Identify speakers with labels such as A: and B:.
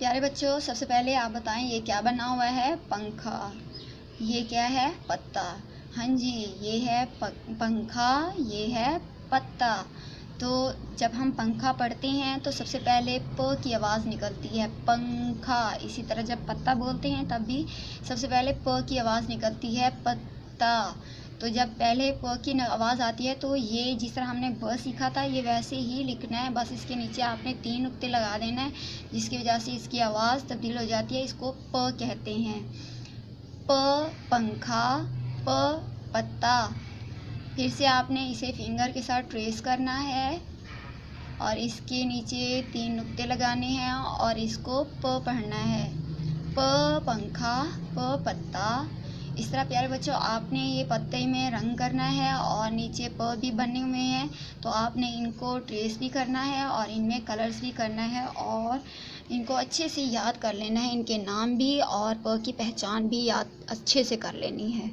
A: प्यारे बच्चों, सबसे पहले आप बताएं ये क्या बना हुआ है? पंखा। ये क्या है? पत्ता। हाँ जी, ये है पंखा, ये है पत्ता। तो जब हम पंखा पढ़ते हैं तो सबसे पहले प की आवाज़ निकलती है, पंखा। इसी तरह जब पत्ता बोलते हैं तब भी सबसे पहले प की आवाज़ निकलती है, पत्ता। तो जब पहले प की आवाज़ आती है तो ये जिस तरह हमने ब सीखा था ये वैसे ही लिखना है। बस इसके नीचे आपने 3 नुक्ते लगा देना है, जिसकी वजह से इसकी आवाज़ तब्दील हो जाती है। इसको प कहते हैं। प पंखा, प पत्ता। फिर से आपने इसे फिंगर के साथ ट्रेस करना है और इसके नीचे 3 नुक्ते लगाने हैं और इसको प पढ़ना है। प पंखा, प पत्ता। इस तरह प्यारे बच्चों आपने ये पत्ते में रंग करना है और नीचे प भी बने हुए हैं, तो आपने इनको ट्रेस भी करना है और इनमें कलर्स भी करना है और इनको अच्छे से याद कर लेना है, इनके नाम भी और प की पहचान भी याद अच्छे से कर लेनी है।